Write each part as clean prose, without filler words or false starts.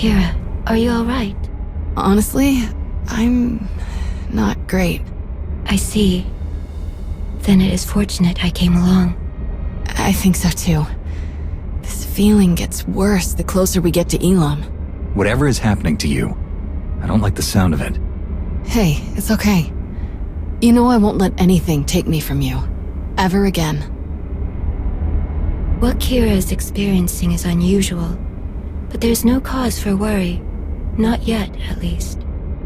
Kira, are you alright? Honestly, I'm not great. I see. Then it is fortunate I came along. I think so too. This feeling gets worse the closer we get to Elom. Whatever is happening to you, I don't like the sound of it. Hey, it's okay. You know I won't let anything take me from you. Ever again. What Kira is experiencing is unusual, but there's no cause for worry. Not yet, at least.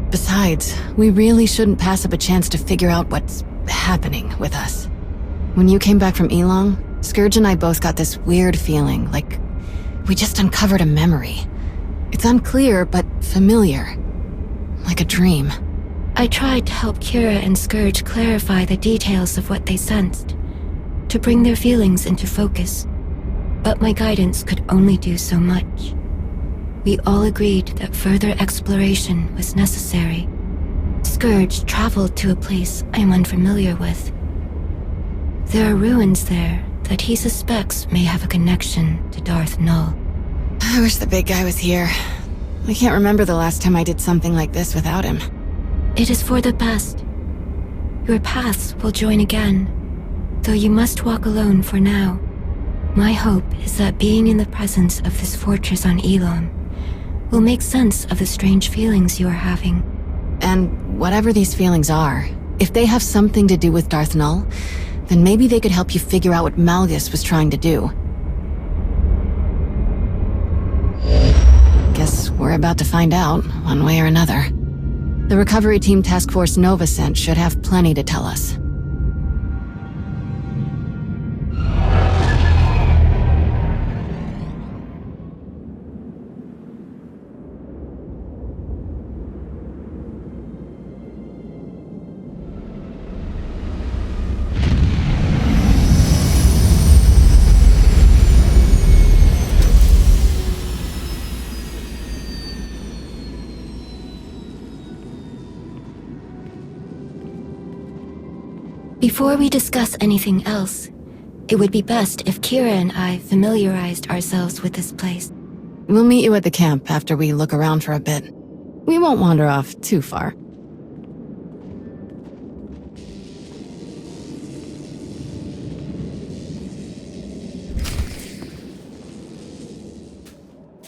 Besides, we really shouldn't pass up a chance to figure out what's happening with us. When you came back from Elom, Scourge and I both got this weird feeling, like we just uncovered a memory. It's unclear, but familiar. Like a dream. I tried to help Kira and Scourge clarify the details of what they sensed, to bring their feelings into focus. But my guidance could only do so much. We all agreed that further exploration was necessary. Scourge traveled to a place I am unfamiliar with. There are ruins there that he suspects may have a connection to Darth Nul. I wish the big guy was here. I can't remember the last time I did something like this without him. It is for the best. Your paths will join again, though you must walk alone for now. My hope is that being in the presence of this fortress on Elom will make sense of the strange feelings you are having. And whatever these feelings are, if they have something to do with Darth Nul, then maybe they could help you figure out what Malgus was trying to do. Guess we're about to find out, one way or another. The Recovery Team Task Force Nova sent should have plenty to tell us. Before we discuss anything else, it would be best if Kira and I familiarized ourselves with this place. We'll meet you at the camp after we look around for a bit. We won't wander off too far.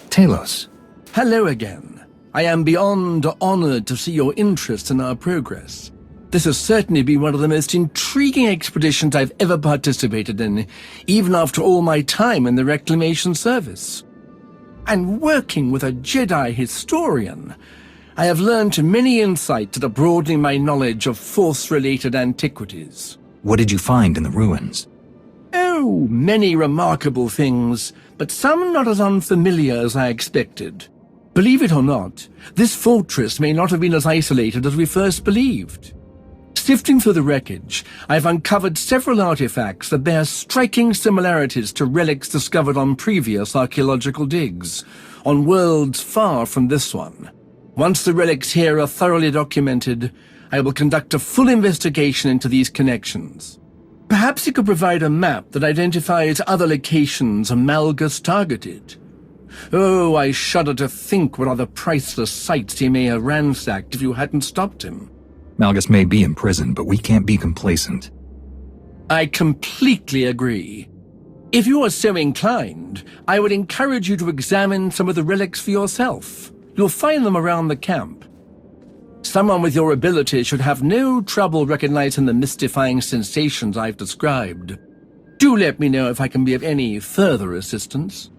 Talos. Hello again. I am beyond honored to see your interest in our progress. This has certainly been one of the most intriguing expeditions I've ever participated in, even after all my time in the Reclamation Service. And working with a Jedi historian, I have learned many insights that are broadening my knowledge of Force-related antiquities. What did you find in the ruins? Oh, many remarkable things, but some not as unfamiliar as I expected. Believe it or not, this fortress may not have been as isolated as we first believed. Sifting through the wreckage, I've uncovered several artifacts that bear striking similarities to relics discovered on previous archaeological digs, on worlds far from this one. Once the relics here are thoroughly documented, I will conduct a full investigation into these connections. Perhaps you could provide a map that identifies other locations Malgus targeted. Oh, I shudder to think what other priceless sites he may have ransacked if you hadn't stopped him. Malgus may be in prison, but we can't be complacent. I completely agree. If you are so inclined, I would encourage you to examine some of the relics for yourself. You'll find them around the camp. Someone with your ability should have no trouble recognizing the mystifying sensations I've described. Do let me know if I can be of any further assistance.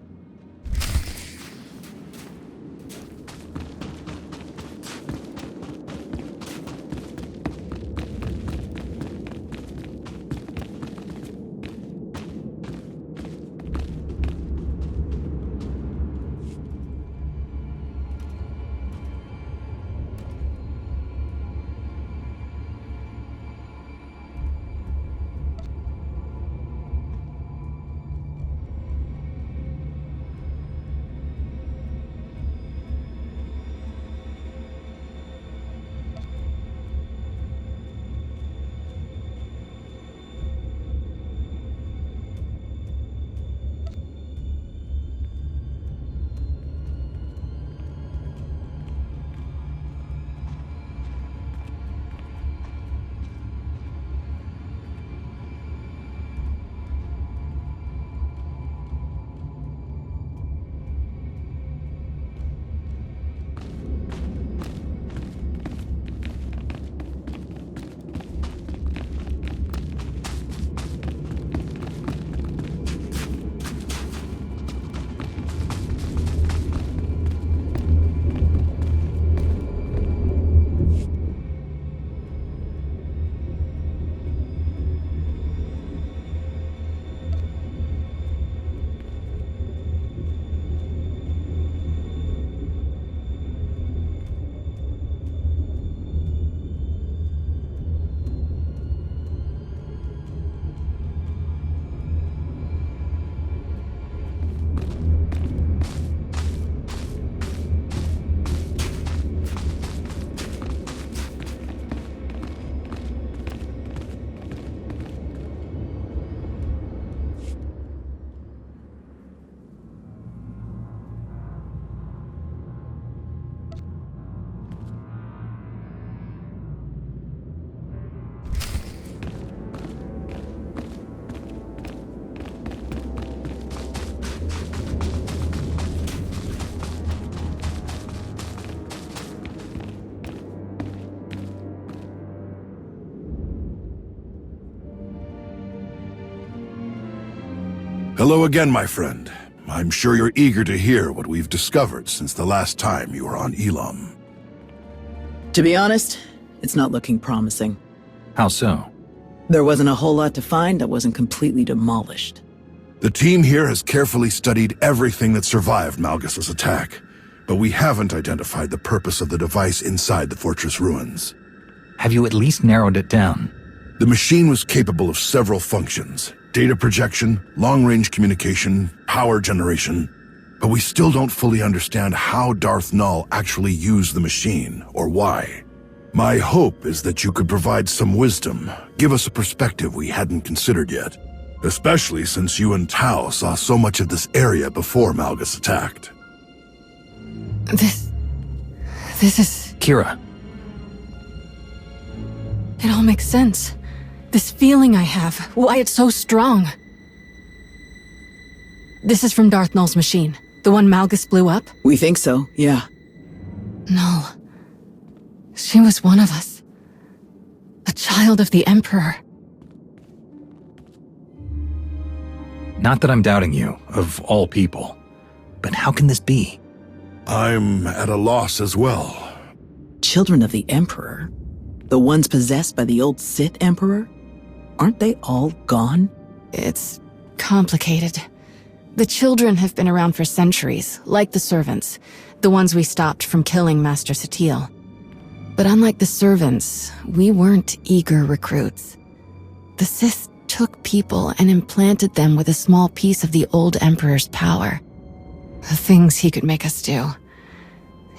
Hello again, my friend. I'm sure you're eager to hear what we've discovered since the last time you were on Elom. To be honest, it's not looking promising. How so? There wasn't a whole lot to find that wasn't completely demolished. The team here has carefully studied everything that survived Malgus's attack, but we haven't identified the purpose of the device inside the fortress ruins. Have you at least narrowed it down? The machine was capable of several functions: data projection, long-range communication, power generation. But we still don't fully understand how Darth Nul actually used the machine, or why. My hope is that you could provide some wisdom, give us a perspective we hadn't considered yet. Especially since you and Tao saw so much of this area before Malgus attacked. This is... Kira. It all makes sense. This feeling I have, why it's so strong. This is from Darth Nul's machine, the one Malgus blew up? We think so, yeah. Null. She was one of us. A child of the Emperor. Not that I'm doubting you, of all people. But how can this be? I'm at a loss as well. Children of the Emperor? The ones possessed by the old Sith Emperor? Aren't they all gone? It's complicated. The children have been around for centuries, like the servants, the ones we stopped from killing Master SWTOR. But unlike the servants, we weren't eager recruits. The Sith took people and implanted them with a small piece of the old Emperor's power. The things he could make us do.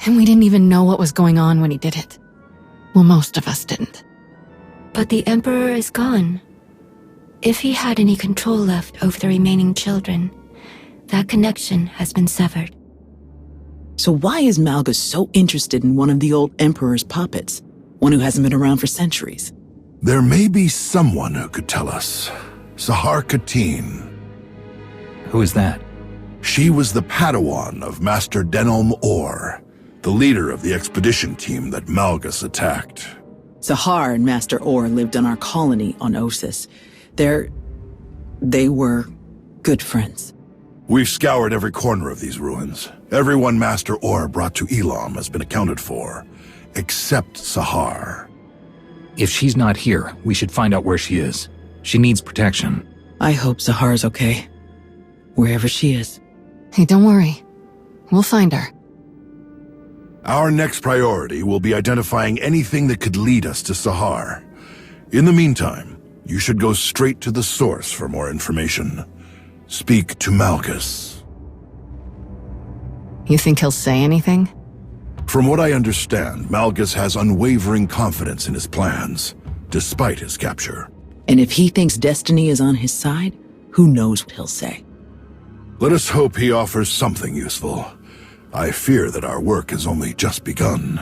And we didn't even know what was going on when he did it. Well, most of us didn't. But the Emperor is gone. If he had any control left over the remaining children, that connection has been severed. So why is Malgus so interested in one of the old Emperor's puppets? One who hasn't been around for centuries? There may be someone who could tell us. Kateen. Who is that? She was the Padawan of Master Denom-Or, the leader of the expedition team that Malgus attacked. Sahar and Master Orr lived on our colony on Ossus. They were good friends. We've scoured every corner of these ruins. Everyone Master Orr brought to Elom has been accounted for, except Sahar. If she's not here, we should find out where she is. She needs protection. I hope Sahar's okay. Wherever she is. Hey, don't worry. We'll find her. Our next priority will be identifying anything that could lead us to Sahar. In the meantime, you should go straight to the source for more information. Speak to Malgus. You think he'll say anything? From what I understand, Malgus has unwavering confidence in his plans, despite his capture. And if he thinks destiny is on his side, who knows what he'll say. Let us hope he offers something useful. I fear that our work has only just begun.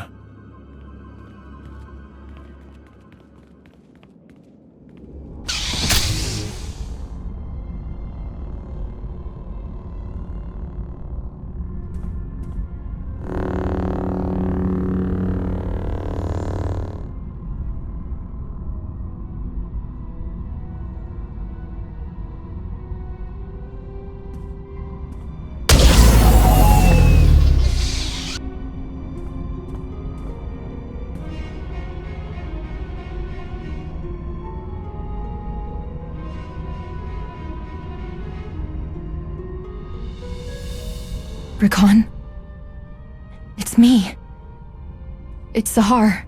Ri'kan? It's me. It's Sahar.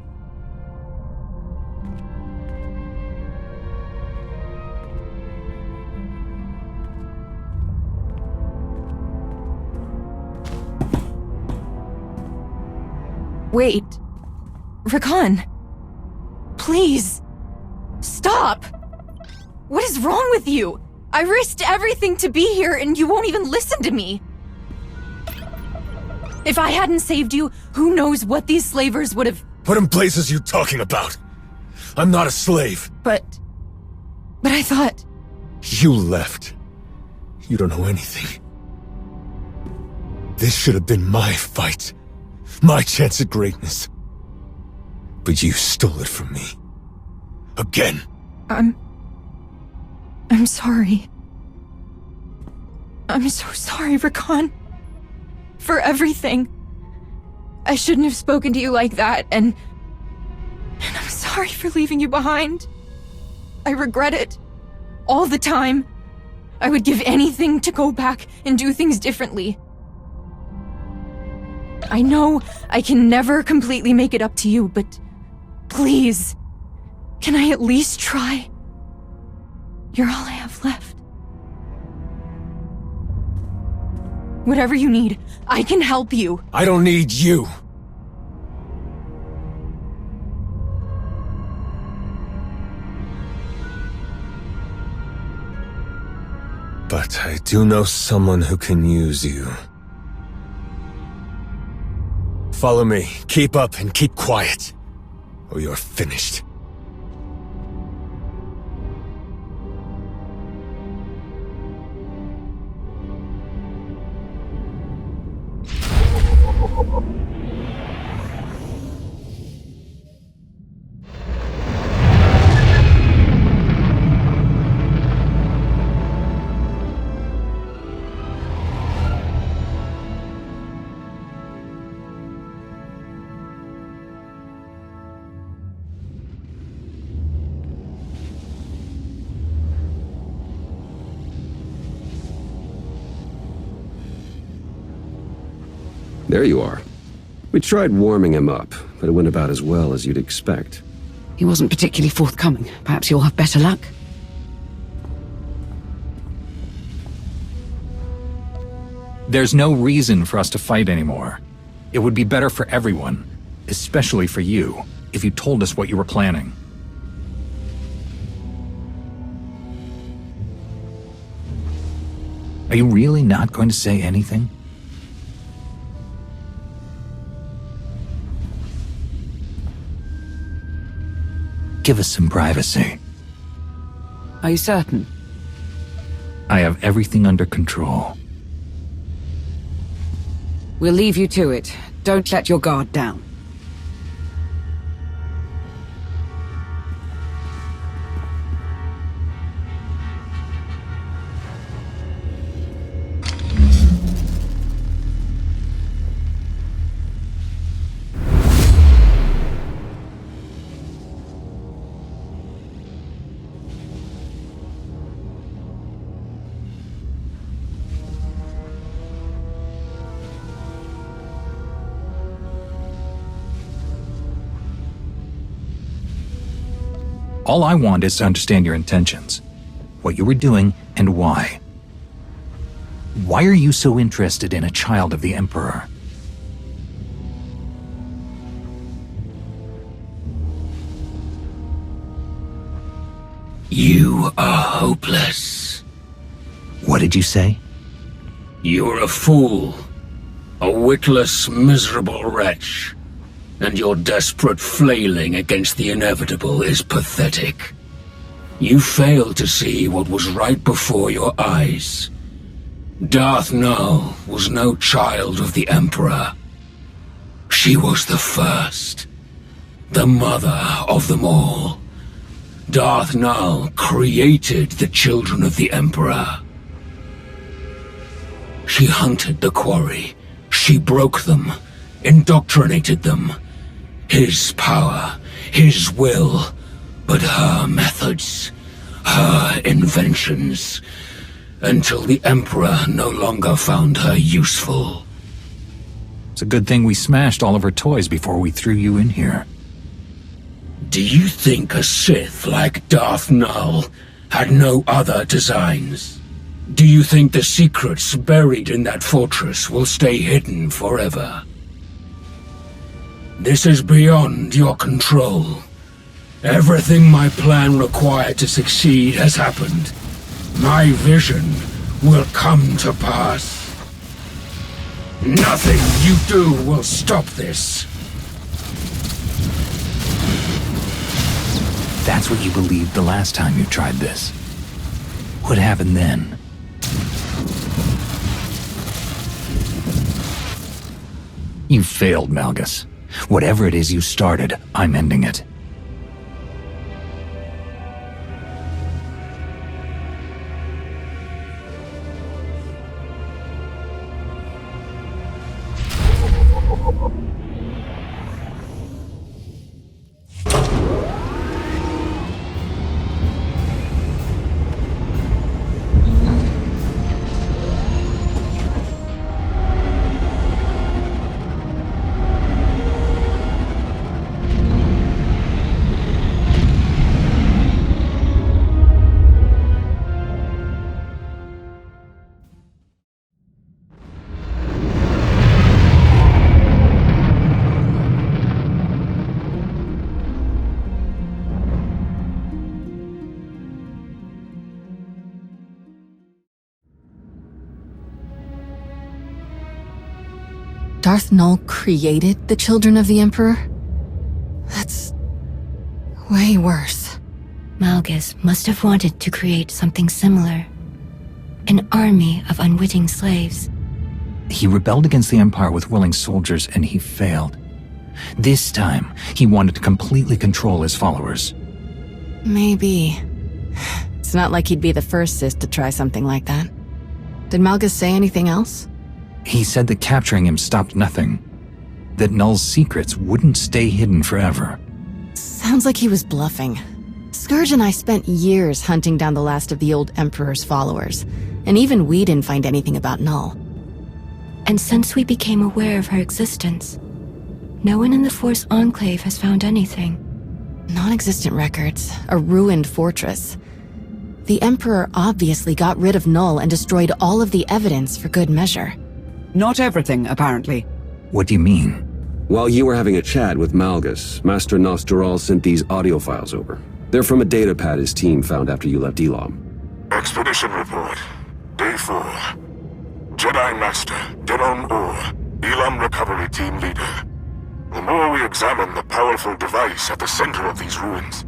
Wait. Ri'kan. Please. Stop. What is wrong with you? I risked everything to be here and you won't even listen to me. If I hadn't saved you, who knows what these slavers would have... What in blazes are you talking about? I'm not a slave. But I thought... You left. You don't know anything. This should have been my fight. My chance at greatness. But you stole it from me. Again. I'm sorry. I'm so sorry, Ri'kan. For everything. I shouldn't have spoken to you like that, and I'm sorry for leaving you behind. I regret it. All the time. I would give anything to go back and do things differently. I know I can never completely make it up to you, but please, can I at least try? You're all I have left. Whatever you need, I can help you. I don't need you. But I do know someone who can use you. Follow me. Keep up and keep quiet, or you're finished. There you are. We tried warming him up, but it went about as well as you'd expect. He wasn't particularly forthcoming. Perhaps you'll have better luck. There's no reason for us to fight anymore. It would be better for everyone, especially for you, if you told us what you were planning. Are you really not going to say anything? Give us some privacy. Are you certain? I have everything under control. We'll leave you to it. Don't let your guard down. All I want is to understand your intentions, what you were doing, and why. Why are you so interested in a child of the Emperor? You are hopeless. What did you say? You're a fool. A witless, miserable wretch. And your desperate flailing against the inevitable is pathetic. You failed to see what was right before your eyes. Darth Nul was no child of the Emperor. She was the first, the mother of them all. Darth Nul created the children of the Emperor. She hunted the quarry. She broke them, indoctrinated them. His power, his will, but her methods, her inventions, until the Emperor no longer found her useful. It's a good thing we smashed all of her toys before we threw you in here. Do you think a Sith like Darth Nul had no other designs? Do you think the secrets buried in that fortress will stay hidden forever? This is beyond your control. Everything my plan required to succeed has happened. My vision will come to pass. Nothing you do will stop this. That's what you believed the last time you tried this. What happened then? You failed, Malgus. Whatever it is you started, I'm ending it. Darth Nul created the children of the Emperor? That's way worse. Malgus must have wanted to create something similar. An army of unwitting slaves. He rebelled against the Empire with willing soldiers, and he failed. This time, he wanted to completely control his followers. Maybe. It's not like he'd be the first Sith to try something like that. Did Malgus say anything else? He said that capturing him stopped nothing. That Null's secrets wouldn't stay hidden forever. Sounds like he was bluffing. Scourge and I spent years hunting down the last of the old Emperor's followers, and even we didn't find anything about Null. And since we became aware of her existence, no one in the Force Enclave has found anything. Non-existent records, a ruined fortress. The Emperor obviously got rid of Null and destroyed all of the evidence for good measure. Not everything, apparently. What do you mean? While you were having a chat with Malgus, Master Gnost-Dural sent these audio files over. They're from a datapad his team found after you left Elom. Expedition report. Day 4. Jedi Master, Theron, Elom Recovery Team Leader. The more we examine the powerful device at the center of these ruins,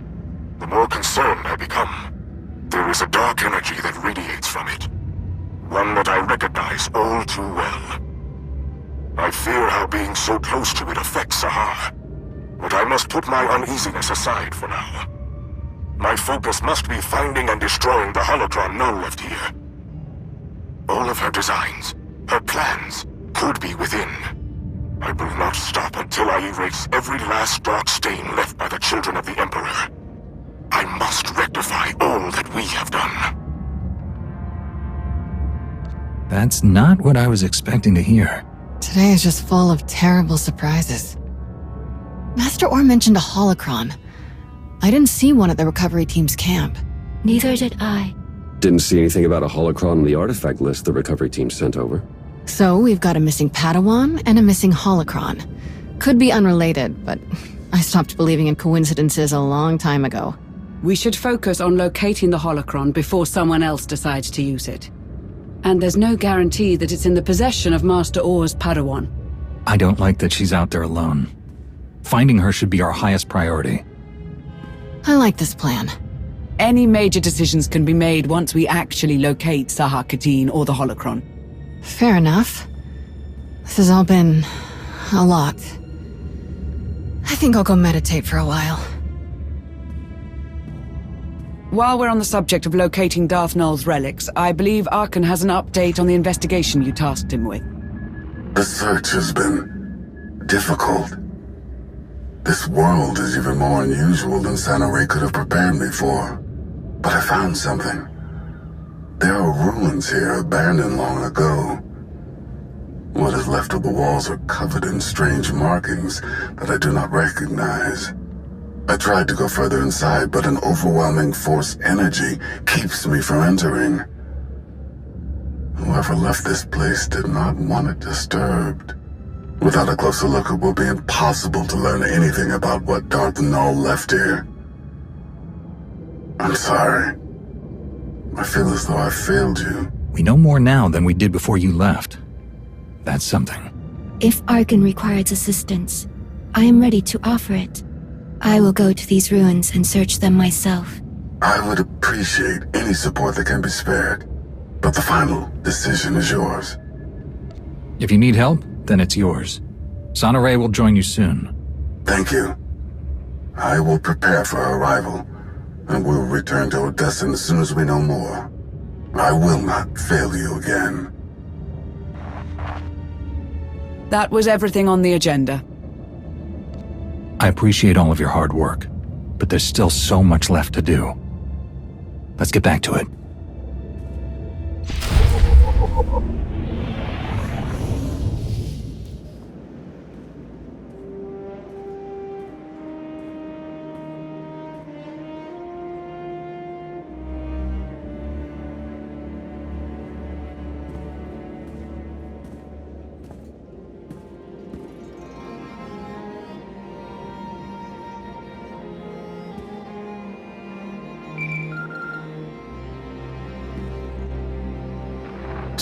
the more concerned I become. There is a dark energy that radiates from it. One that I recognize all too well. I fear how being so close to it affects Sahar. But I must put my uneasiness aside for now. My focus must be finding and destroying the holocron Null left here. All of her designs, her plans, could be within. I will not stop until I erase every last dark stain left by the children of the Emperor. I must rectify all that we have done. That's not what I was expecting to hear. Today is just full of terrible surprises. Master Orr mentioned a holocron. I didn't see one at the recovery team's camp. Neither did I. Didn't see anything about a holocron on the artifact list the recovery team sent over. So we've got a missing Padawan and a missing holocron. Could be unrelated, but I stopped believing in coincidences a long time ago. We should focus on locating the holocron before someone else decides to use it. And there's no guarantee that it's in the possession of Master Orr's Padawan. I don't like that she's out there alone. Finding her should be our highest priority. I like this plan. Any major decisions can be made once we actually locate Sahar Kateen or the holocron. Fair enough. This has all been a lot. I think I'll go meditate for a while. While we're on the subject of locating Darth Null's relics, I believe Arkan has an update on the investigation you tasked him with. The search has been difficult. This world is even more unusual than Sana-Rae could have prepared me for. But I found something. There are ruins here abandoned long ago. What is left of the walls are covered in strange markings that I do not recognize. I tried to go further inside, but an overwhelming force energy keeps me from entering. Whoever left this place did not want it disturbed. Without a closer look, it will be impossible to learn anything about what Darth Null left here. I'm sorry. I feel as though I failed you. We know more now than we did before you left. That's something. If Arkan requires assistance, I am ready to offer it. I will go to these ruins and search them myself. I would appreciate any support that can be spared, but the final decision is yours. If you need help, then it's yours. Sana-Rae will join you soon. Thank you. I will prepare for her arrival, and we'll return to Odessa as soon as we know more. I will not fail you again. That was everything on the agenda. I appreciate all of your hard work, but there's still so much left to do. Let's get back to it.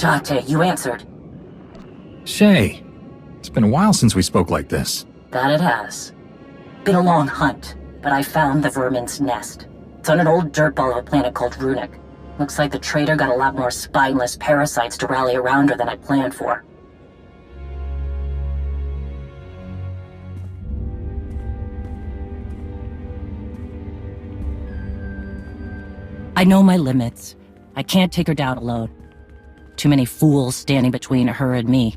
Jate, you answered. Shae, it's It's been a while since we spoke like this. That it has. Been a long hunt, but I found the vermin's nest. It's on an old dirtball of a planet called Runic. Looks like the traitor got a lot more spineless parasites to rally around her than I planned for. I know my limits. I can't take her down alone. Too many fools standing between her and me.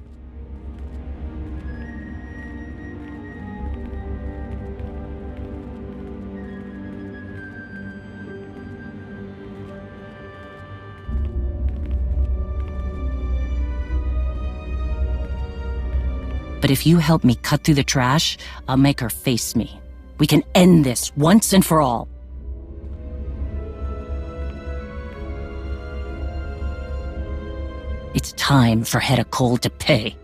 But if you help me cut through the trash, I'll make her face me. We can end this once and for all. It's time for Hedda Cole to pay.